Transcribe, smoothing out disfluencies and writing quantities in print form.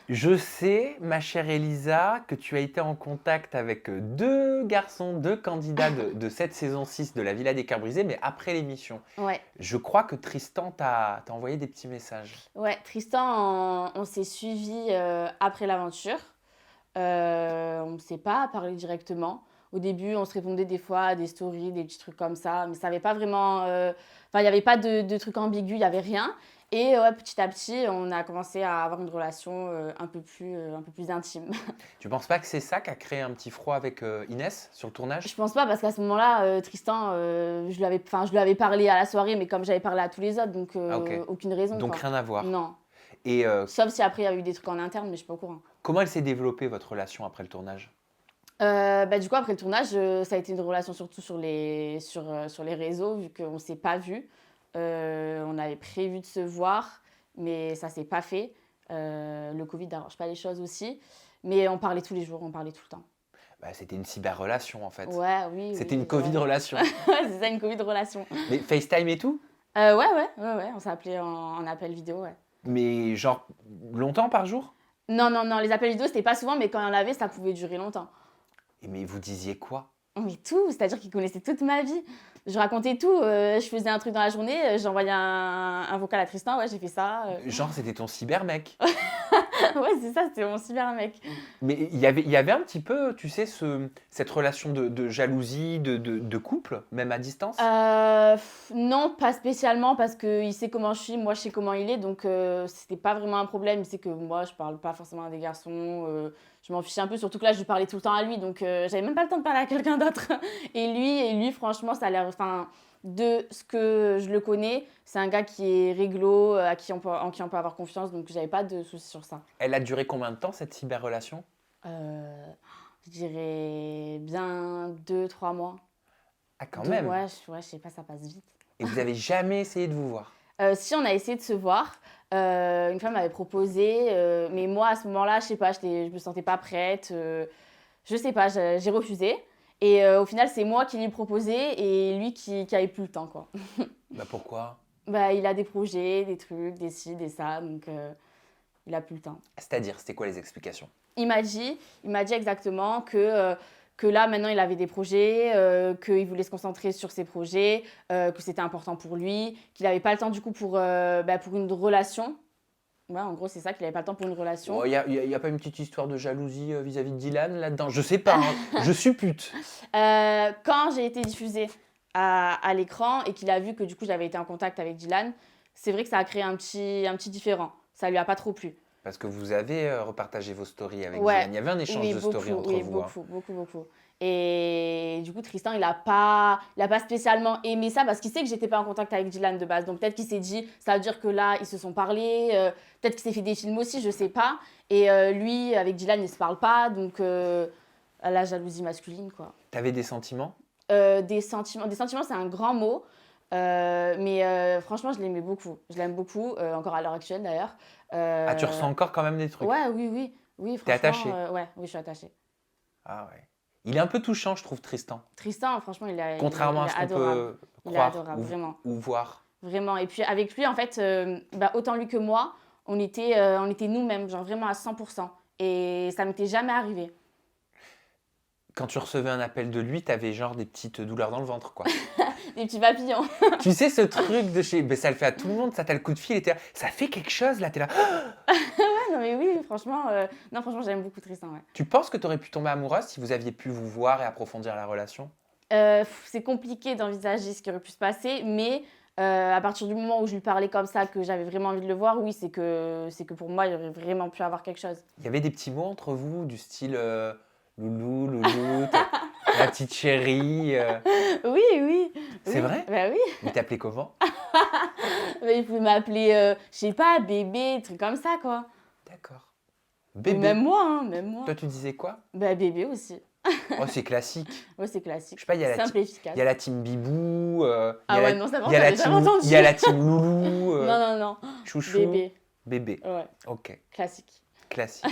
Je sais, ma chère Elisa, que tu as été en contact avec deux garçons, deux candidats de cette saison 6 de la Villa des Cœurs Brisés, mais après l'émission. Ouais, Je crois que Tristan t'a envoyé des petits messages. ouais. Tristan, on s'est suivis après l'aventure. On ne s'est pas parlé directement. Au début, on se répondait des fois à des stories, des petits trucs comme ça, mais ça n'avait pas vraiment. Enfin, il n'y avait pas de trucs ambigus, il n'y avait rien. Et ouais, petit à petit, on a commencé à avoir une relation un peu plus intime. Tu penses pas que c'est ça qui a créé un petit froid avec Inès sur le tournage? Je pense pas parce qu'à ce moment-là, Tristan, je lui avais parlé à la soirée, mais comme j'avais parlé à tous les autres, donc Ah ok, aucune raison donc quoi. rien à voir. Non. Et Sauf si après il y a eu des trucs en interne, mais je suis pas au courant. comment elle s'est développée votre relation après le tournage? Bah, du coup, après le tournage, ça a été une relation surtout sur les réseaux, vu qu'on ne s'est pas vus. On avait prévu de se voir, mais ça ne s'est pas fait. Le Covid n'arrange pas les choses aussi. Mais on parlait tous les jours, on parlait tout le temps. Bah, c'était une cyber-relation en fait. Ouais, oui, C'était une oui, ouais. Covid-relation. Ouais, c'est ça, une Covid relation. Mais FaceTime et tout? Ouais, on s'appelait en appel vidéo, ouais. Mais genre longtemps par jour? Non, les appels vidéo, c'était pas souvent, mais quand il y en avait, ça pouvait durer longtemps. Mais vous disiez quoi? Mais tout, c'est-à-dire qu'il connaissait toute ma vie. Je racontais tout. Je faisais un truc dans la journée, j'envoyais un vocal à Tristan, ouais, j'ai fait ça. Genre c'était ton cyber-mec. Ouais, c'est ça, c'était mon cyber mec. Mais il y avait un petit peu, tu sais, cette relation de jalousie, de couple, même à distance? Non, pas spécialement, parce qu'il sait comment je suis, moi je sais comment il est, donc c'était pas vraiment un problème. Il sait que moi je parle pas forcément à des garçons, je m'en fichais un peu, surtout que là je lui parlais tout le temps à lui, donc j'avais même pas le temps de parler à quelqu'un d'autre. Et lui, franchement, ça a l'air. Enfin, de ce que je le connais, c'est un gars qui est réglo, en qui on peut avoir confiance, donc j'avais pas de soucis sur ça. Elle a duré combien de temps cette cyber-relation? Euh, je dirais bien 2, 3 mois. Ah quand même! Ouais, je sais pas, ça passe vite. Et vous avez jamais essayé de vous voir? Si on a essayé de se voir, une femme m'avait proposé, mais moi à ce moment-là, je sais pas, je me sentais pas prête, je sais pas, j'ai refusé. Et au final, c'est moi qui lui ai proposé et lui qui avait plus le temps, quoi. Bah pourquoi? Bah, il a des projets, des trucs, des ci, des ça, donc il a plus le temps. C'est-à-dire, c'était quoi les explications? Il m'a dit exactement que là, maintenant, il avait des projets, qu'il voulait se concentrer sur ses projets, que c'était important pour lui, qu'il n'avait pas le temps du coup pour une relation. Ouais, en gros, c'est ça, qu'il n'avait pas le temps pour une relation. Il y a pas une petite histoire de jalousie vis-à-vis de Dylan là-dedans? Je sais pas, hein, je suppute. Quand j'ai été diffusée à l'écran et qu'il a vu que du coup, j'avais été en contact avec Dylan, c'est vrai que ça a créé un petit différend. Ça lui a pas trop plu. Parce que vous avez repartagé vos stories avec Ouais, Dylan. Il y avait un échange oui, de stories beaucoup, entre oui, vous, hein. beaucoup. Et du coup, Tristan, il a pas spécialement aimé ça parce qu'il sait que j'étais pas en contact avec Dylan de base. Donc peut-être qu'il s'est dit, ça veut dire que là, ils se sont parlé. Peut-être qu'il s'est fait des films aussi, je sais pas. Et lui, avec Dylan, il se parle pas. Donc la jalousie masculine, quoi. T'avais des sentiments? Des sentiments, c'est un grand mot. Mais franchement, je l'aimais beaucoup. Je l'aime beaucoup, encore à l'heure actuelle d'ailleurs. Ah, tu ressens encore quand même des trucs? Ouais, oui. Oui, T'es franchement, attaché? ouais, oui, je suis attachée. Ah ouais. Il est un peu touchant, je trouve, Tristan. Tristan, franchement, Contrairement il à est ce qu'on adorable. peut Il est croire adorable, vraiment. ou voir. Vraiment. Et puis avec lui, en fait, autant lui que moi, on était nous-mêmes, genre vraiment à 100%. Et ça m'était jamais arrivé. Quand tu recevais un appel de lui, t'avais genre des petites douleurs dans le ventre, quoi. Des petits papillons. Tu sais, ce truc de chez. Ben, ça le fait à tout le monde, ça, t'as le coup de fil et t'es là. Ça fait quelque chose là, t'es là. Non, mais oui, franchement, non, franchement, j'aime beaucoup Tristan, ouais. Tu penses que t'aurais pu tomber amoureuse si vous aviez pu vous voir et approfondir la relation? C'est compliqué d'envisager ce qui aurait pu se passer, mais à partir du moment où je lui parlais comme ça, que j'avais vraiment envie de le voir, oui, c'est que pour moi, il y aurait vraiment pu avoir quelque chose. Il y avait des petits mots entre vous, du style loulou, louloute, la petite chérie. Oui. C'est Oui, vrai? bah oui. Il t'appelait comment? Mais il pouvait m'appeler, je sais pas, bébé, truc comme ça, quoi. D'accord. Ou Bébé. même moi, hein, même moi. Toi, tu disais quoi? Bah bébé aussi. Oh, c'est classique. Ouais, c'est classique. Je sais pas, Simple et efficace. il y a la team Bibou, Ah ouais, non, ça il y a la j'avais jamais team, entendu. il y a la team Loulou, Non. Chouchou. Bébé. Bébé. Ouais, Ok, classique. classique.